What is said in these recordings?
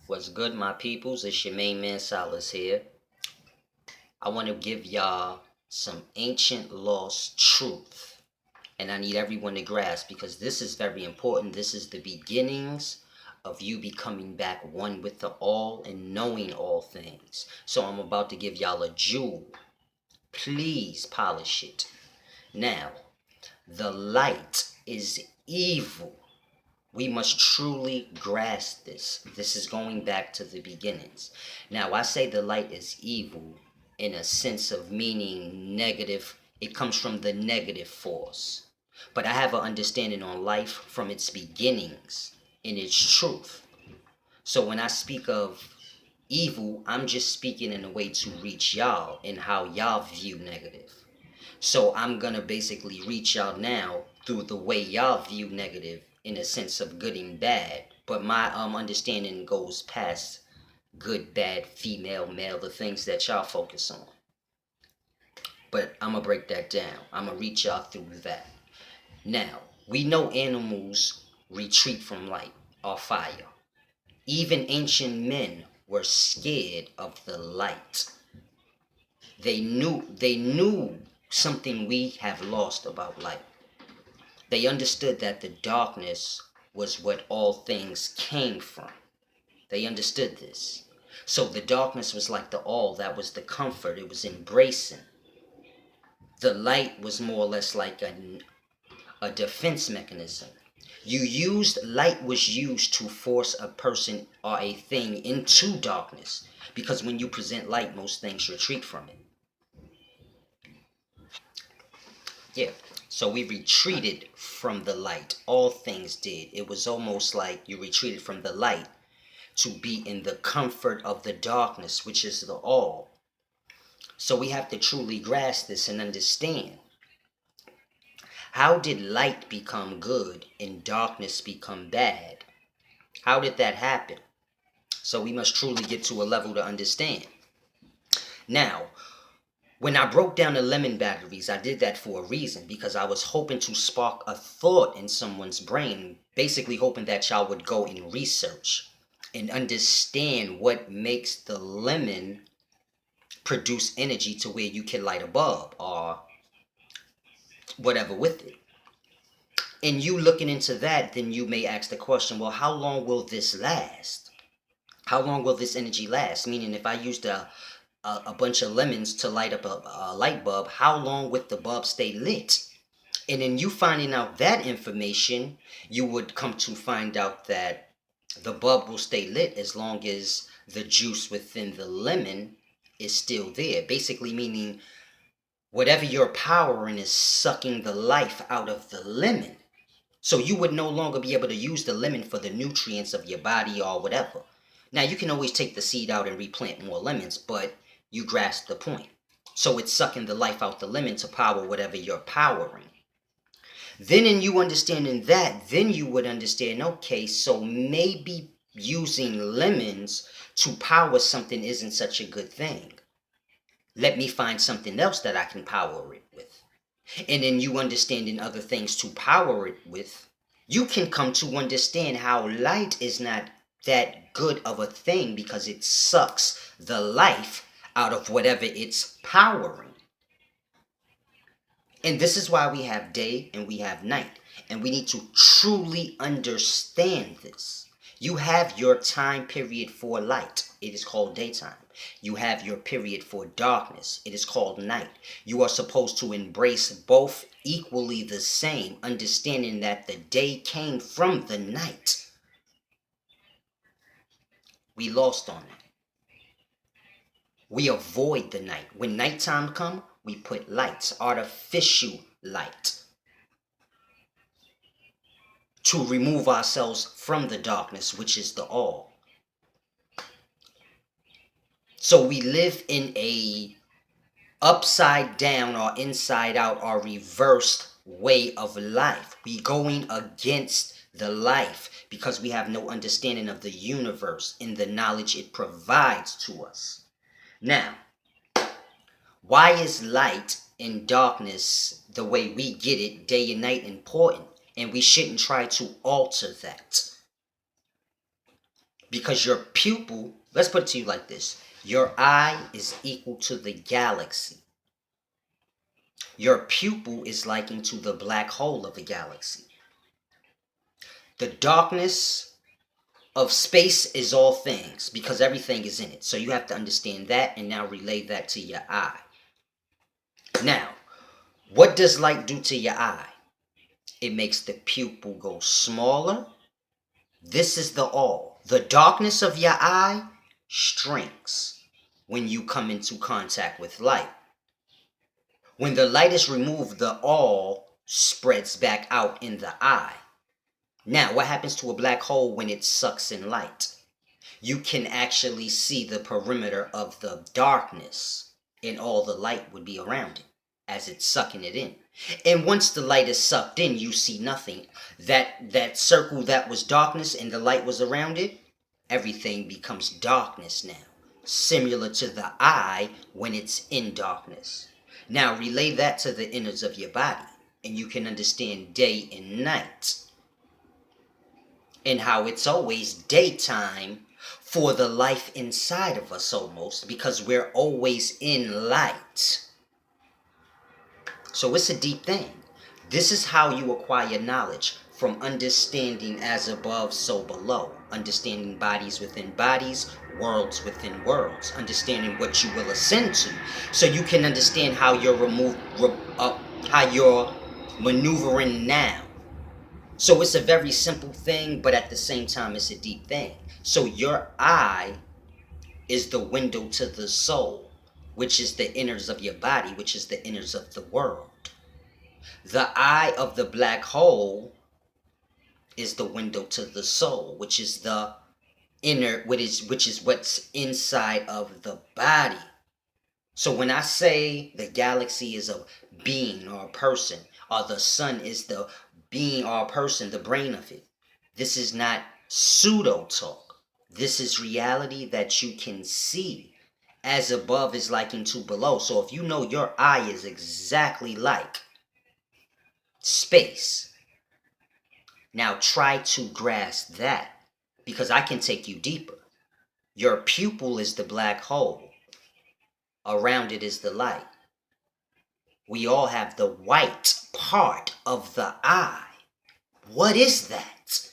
What's good, my peoples? It's your main man Silas here. I want to give y'all some ancient lost truth, and I need everyone to grasp because this is very important. This is the beginnings of you becoming back one with the all and knowing all things. So I'm about to give y'all a jewel. Please polish it. Now, the light is evil. We must truly grasp this. This is going back to the beginnings. Now, I say the light is evil in a sense of meaning negative. It comes from the negative force. But I have an understanding on life from its beginnings in its truth. So when I speak of evil, I'm just speaking in a way to reach y'all and how y'all view negative. So I'm going to basically reach y'all now through the way y'all view negative in a sense of good and bad. But my understanding goes past good, bad, female, male, the things that y'all focus on. But I'm going to break that down. I'm going to reach y'all through that. Now, we know animals retreat from light or fire. Even ancient men were scared of the light. They knew something we have lost about light. They understood that the darkness was what all things came from. They understood this. So the darkness was like the all, that was the comfort, it was embracing. The light was more or less like a defense mechanism. Light was used to force a person or a thing into darkness. Because when you present light, most things retreat from it. Yeah. So we retreated from the light. All things did. It was almost like you retreated from the light to be in the comfort of the darkness, which is the all. So we have to truly grasp this and understand. How did light become good and darkness become bad? How did that happen? So we must truly get to a level to understand. Now, when I broke down the lemon batteries, I did that for a reason, because I was hoping to spark a thought in someone's brain, basically hoping that y'all would go and research and understand what makes the lemon produce energy to where you can light a bulb or whatever with it. And you looking into that, then you may ask the question, well, how long will this last? How long will this energy last? Meaning, if I used a bunch of lemons to light up a light bulb, how long would the bulb stay lit? And then you finding out that information, you would come to find out that the bulb will stay lit as long as the juice within the lemon is still there. Basically meaning whatever you're powering is sucking the life out of the lemon. So you would no longer be able to use the lemon for the nutrients of your body or whatever. Now you can always take the seed out and replant more lemons, but you grasp the point. So it's sucking the life out the lemon to power whatever you're powering. Then in you understanding that, then you would understand, okay, so maybe using lemons to power something isn't such a good thing. Let me find something else that I can power it with. And then you understanding other things to power it with, you can come to understand how light is not that good of a thing because it sucks the life out of whatever it's powering. And this is why we have day and we have night. And we need to truly understand this. You have your time period for light. It is called daytime. You have your period for darkness. It is called night. You are supposed to embrace both equally the same, understanding that the day came from the night. We lost on that. We avoid the night. When nighttime come, we put lights, artificial light, to remove ourselves from the darkness, which is the all. So we live in a upside down or inside out or reversed way of life. We going against the life because we have no understanding of the universe and the knowledge it provides to us. Now, why is light and darkness, the way we get it, day and night, important? And we shouldn't try to alter that. Because your pupil, let's put it to you like this. Your eye is equal to the galaxy. Your pupil is likened to the black hole of the galaxy. The darkness of space is all things because everything is in it. So you have to understand that and now relay that to your eye. Now, what does light do to your eye? It makes the pupil go smaller. This is the all. The darkness of your eye shrinks when you come into contact with light. When the light is removed, the all spreads back out in the eye. Now, what happens to a black hole when it sucks in light? You can actually see the perimeter of the darkness, and all the light would be around it as it's sucking it in. And once the light is sucked in, you see nothing. That circle that was darkness and the light was around it, everything becomes darkness now, similar to the eye when it's in darkness. Now relay that to the innards of your body, and you can understand day and night, and how it's always daytime for the life inside of us almost, because we're always in light. So it's a deep thing. This is how you acquire knowledge, from understanding as above, so below. Understanding bodies within bodies, worlds within worlds. Understanding what you will ascend to, so you can understand how you're how you're maneuvering now. So it's a very simple thing, but at the same time, it's a deep thing. So your eye is the window to the soul, which is the innards of your body, which is the innards of the world. The eye of the black hole is the window to the soul, which is the inner, which is what's inside of the body. So when I say the galaxy is a being or a person, or the sun is the being or a person, the brain of it, this is not pseudo talk. This is reality that you can see. As above is likened to below. So if you know your eye is exactly like space, now try to grasp that, because I can take you deeper. Your pupil is the black hole. Around it is the light. We all have the white part of the eye. What is that?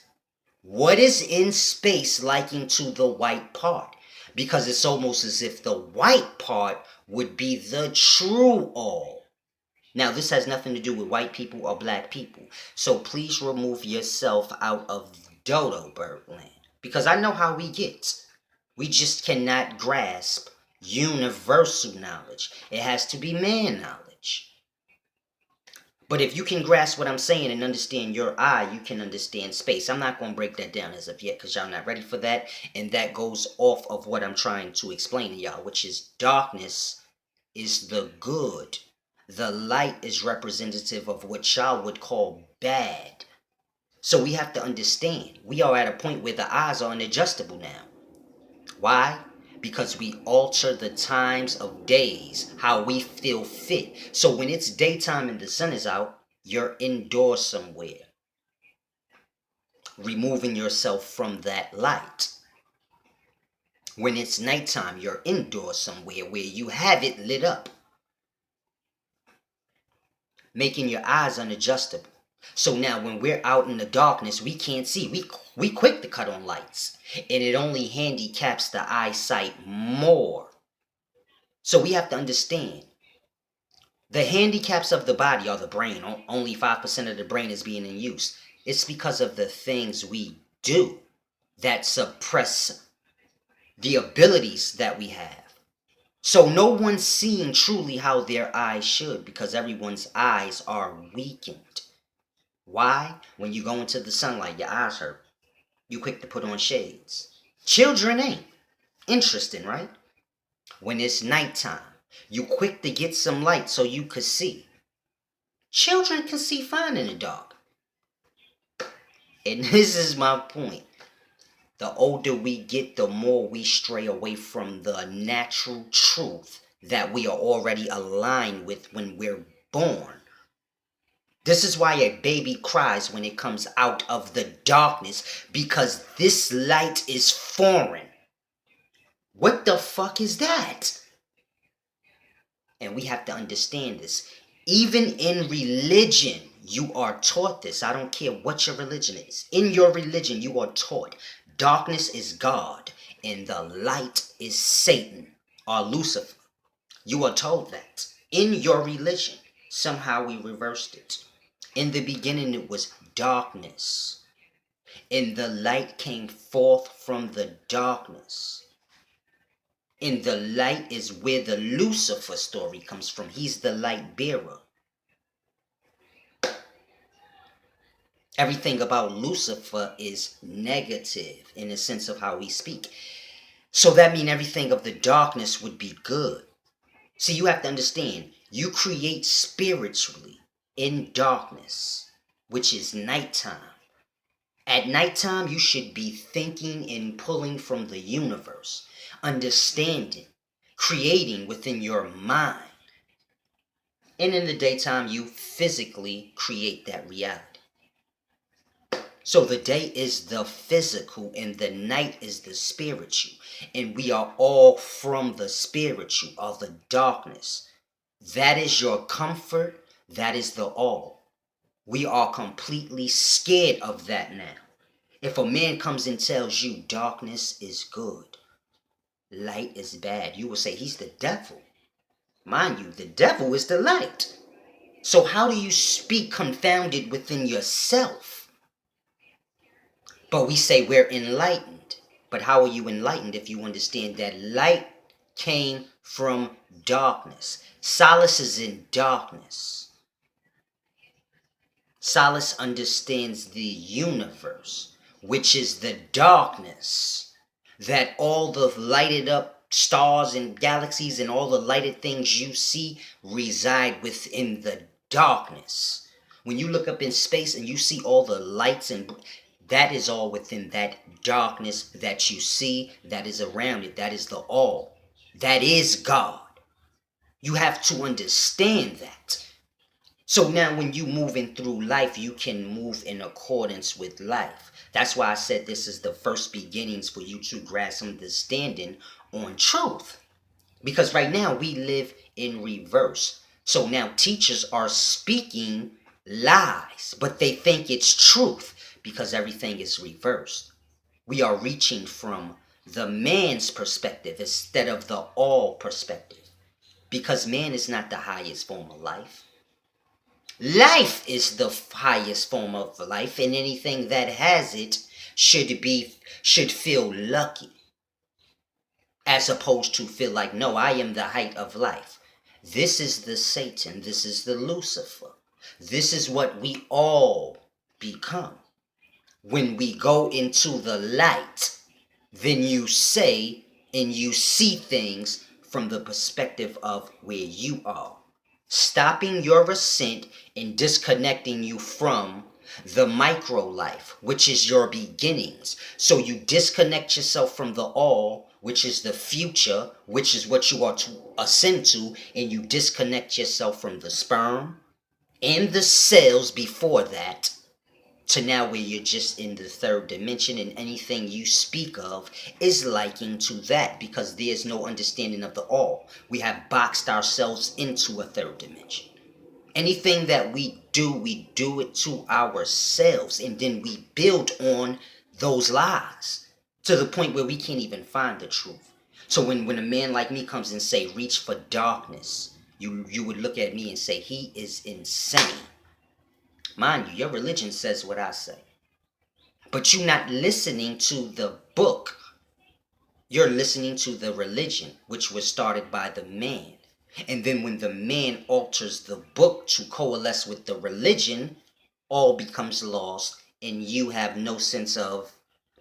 What is in space likened to the white part? Because it's almost as if the white part would be the true all. Now, this has nothing to do with white people or black people. So please remove yourself out of dodo bird land. Because I know how we get. We just cannot grasp universal knowledge. It has to be man knowledge. But if you can grasp what I'm saying and understand your eye, you can understand space. I'm not going to break that down as of yet because y'all not ready for that. And that goes off of what I'm trying to explain to y'all, which is darkness is the good. The light is representative of what y'all would call bad. So we have to understand, we are at a point where the eyes are unadjustable now. Why? Because we alter the times of days, how we feel fit. So when it's daytime and the sun is out, you're indoors somewhere, removing yourself from that light. When it's nighttime, you're indoors somewhere where you have it lit up, making your eyes unadjustable. So now when we're out in the darkness, we can't see. We quick to cut on lights. And it only handicaps the eyesight more. So we have to understand, the handicaps of the body are the brain. Only 5% of the brain is being in use. It's because of the things we do that suppress the abilities that we have. So no one's seeing truly how their eyes should, because everyone's eyes are weakened. Why? When you go into the sunlight, your eyes hurt. You quick to put on shades. Children ain't. Interesting, right? When it's nighttime, you quick to get some light so you could see. Children can see fine in the dark. And this is my point. The older we get, the more we stray away from the natural truth that we are already aligned with when we're born. This is why a baby cries when it comes out of the darkness, because this light is foreign. What the fuck is that? And we have to understand this. Even in religion, you are taught this. I don't care what your religion is. In your religion, you are taught darkness is God and the light is Satan or Lucifer. You are told that in your religion. Somehow we reversed it. In the beginning, it was darkness, and the light came forth from the darkness. And the light is where the Lucifer story comes from. He's the light bearer. Everything about Lucifer is negative in the sense of how we speak. So that means everything of the darkness would be good. See, you have to understand, you create spiritually in darkness, which is nighttime. At nighttime, you should be thinking and pulling from the universe, understanding, creating within your mind. And in the daytime, you physically create that reality. So the day is the physical and the night is the spiritual. And we are all from the spiritual or the darkness. That is your comfort. That is the all. We are completely scared of that now. If a man comes and tells you darkness is good, light is bad, you will say he's the devil. Mind you, the devil is the light. So how do you speak confounded within yourself? But we say we're enlightened. But how are you enlightened if you understand that light came from darkness? Solace is in darkness. Solace understands the universe, which is the darkness, that all the lighted up stars and galaxies and all the lighted things you see reside within the darkness. When you look up in space and you see all the lights, and that is all within that darkness that you see, that is around it. That is the all. That is God. You have to understand that. So now when you moving through life, you can move in accordance with life. That's why I said this is the first beginnings for you to grasp understanding on truth. Because right now we live in reverse. So now teachers are speaking lies, but they think it's truth because everything is reversed. We are reaching from the man's perspective instead of the all perspective. Because man is not the highest form of life. Life is the highest form of life, and anything that has it should feel lucky, as opposed to feel like, no, I am the height of life. This is the Satan. This is the Lucifer. This is what we all become. When we go into the light, then you say and you see things from the perspective of where you are. Stopping your ascent and disconnecting you from the micro life, which is your beginnings. So you disconnect yourself from the all, which is the future, which is what you are to ascend to, and you disconnect yourself from the sperm and the cells before that, to now where you're just in the third dimension, and anything you speak of is likened to that because there's no understanding of the all. We have boxed ourselves into a third dimension. Anything that we do it to ourselves, and then we build on those lies to the point where we can't even find the truth. So when a man like me comes and say, reach for darkness, you would look at me and say, he is insane. Mind you, your religion says what I say. But you're not listening to the book. You're listening to the religion, which was started by the man. And then when the man alters the book to coalesce with the religion, all becomes lost, and you have no sense of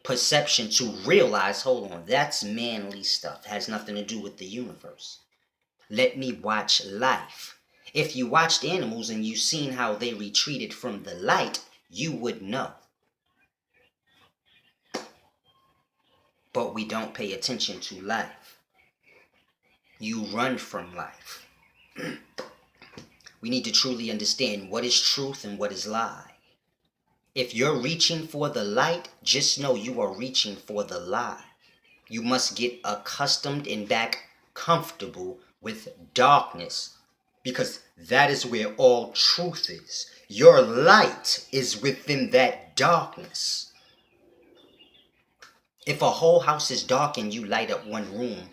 perception to realize, hold on, that's manly stuff. It has nothing to do with the universe. Let me watch life. If you watched animals and you seen how they retreated from the light, you would know. But we don't pay attention to life. You run from life. We need to truly understand what is truth and what is lie. If you're reaching for the light, just know you are reaching for the lie. You must get accustomed and back comfortable with darkness, because that is where all truth is. Your light is within that darkness. If a whole house is dark and you light up one room,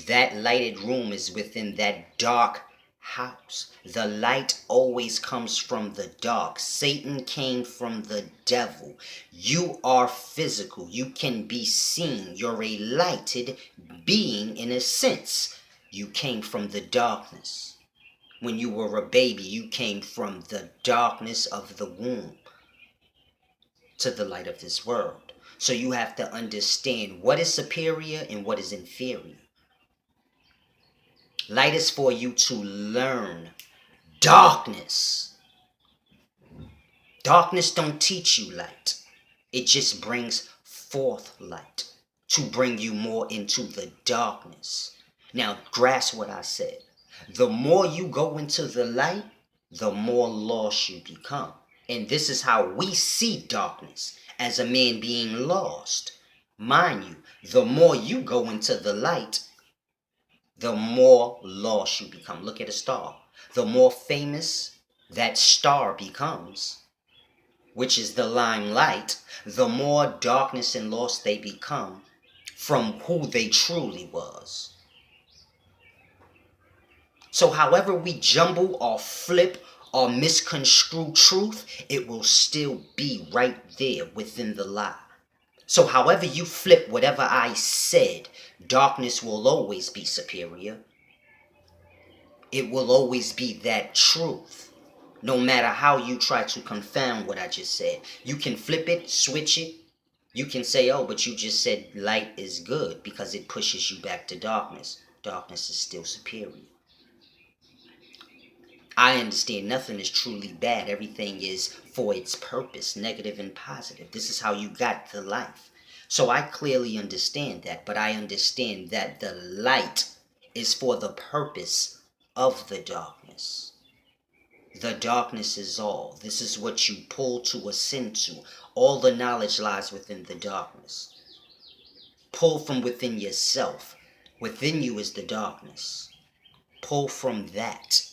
that lighted room is within that dark house. The light always comes from the dark. Satan came from the devil. You are physical. You can be seen. You're a lighted being in a sense. You came from the darkness. When you were a baby, you came from the darkness of the womb to the light of this world. So you have to understand what is superior and what is inferior. Light is for you to learn. Darkness. Darkness don't teach you light. It just brings forth light to bring you more into the darkness. Now grasp what I said. The more you go into the light, the more lost you become. And this is how we see darkness, as a man being lost. Mind you, the more you go into the light, the more lost you become. Look at a star. The more famous that star becomes, which is the limelight, the more darkness and lost they become from who they truly was. So however we jumble or flip or misconstrue truth, it will still be right there within the lie. So however you flip whatever I said, darkness will always be superior. It will always be that truth. No matter how you try to confound what I just said. You can flip it, switch it. You can say, oh, but you just said light is good because it pushes you back to darkness. Darkness is still superior. I understand nothing is truly bad. Everything is for its purpose, negative and positive. This is how you got the life. So I clearly understand that, but I understand that the light is for the purpose of the darkness. The darkness is all. This is what you pull to ascend to. All the knowledge lies within the darkness. Pull from within yourself. Within you is the darkness. Pull from that.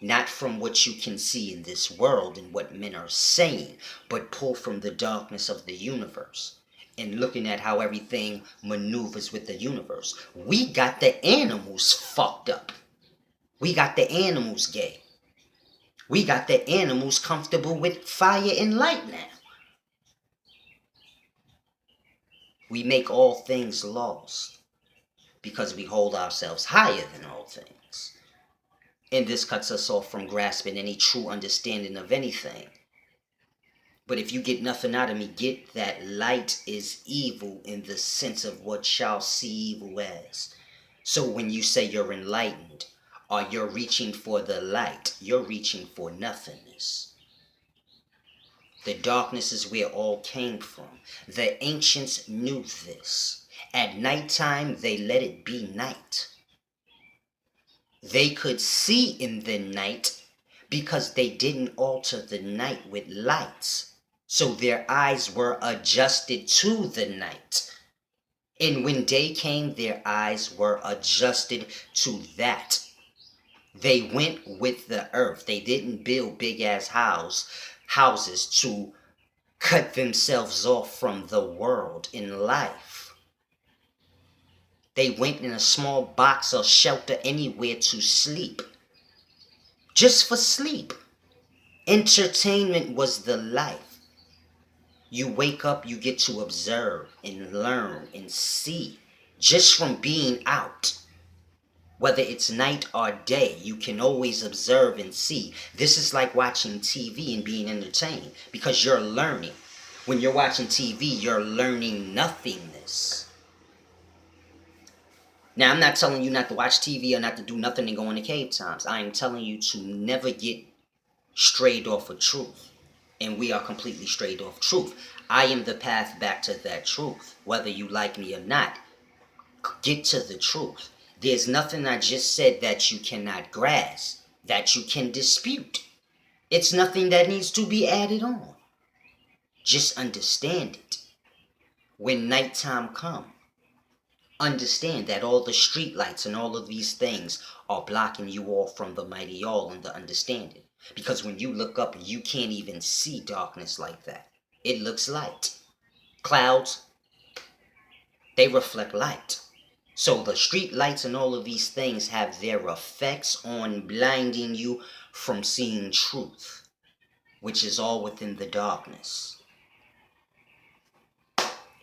Not from what you can see in this world and what men are saying, but pull from the darkness of the universe. And looking at how everything maneuvers with the universe. We got the animals fucked up. We got the animals gay. We got the animals comfortable with fire and light now. We make all things lost because we hold ourselves higher than all things. And this cuts us off from grasping any true understanding of anything. But if you get nothing out of me, get that light is evil in the sense of what shall see evil as. So when you say you're enlightened, or you're reaching for the light, you're reaching for nothingness. The darkness is where all came from. The ancients knew this. At nighttime, they let it be night. They could see in the night because they didn't alter the night with lights. So their eyes were adjusted to the night. And when day came, their eyes were adjusted to that. They went with the earth. They didn't build big-ass houses to cut themselves off from the world in life. They went in a small box or shelter anywhere to sleep. Just for sleep. Entertainment was the life. You wake up, you get to observe and learn and see just from being out. Whether it's night or day, you can always observe and see. This is like watching TV and being entertained because you're learning. When you're watching TV, you're learning nothingness. Now, I'm not telling you not to watch TV or not to do nothing and go into cave times. I am telling you to never get strayed off of truth. And we are completely strayed off truth. I am the path back to that truth. Whether you like me or not, get to the truth. There's nothing I just said that you cannot grasp. that you can dispute. It's nothing that needs to be added on. Just understand it. When nighttime comes, understand that all the street lights and all of these things are blocking you off from the mighty all and the understanding. Because when you look up, you can't even see darkness like that. It looks light. Clouds, they reflect light. So the street lights and all of these things have their effects on blinding you from seeing truth, which is all within the darkness.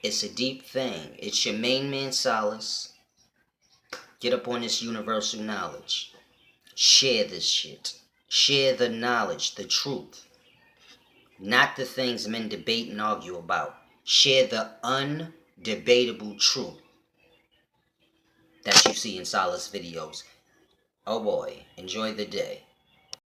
It's a deep thing. It's your main man, Solace. Get up on this universal knowledge. Share this shit. Share the knowledge, the truth. Not the things men debate and argue about. Share the undebatable truth that you see in Solace videos. Oh boy, enjoy the day.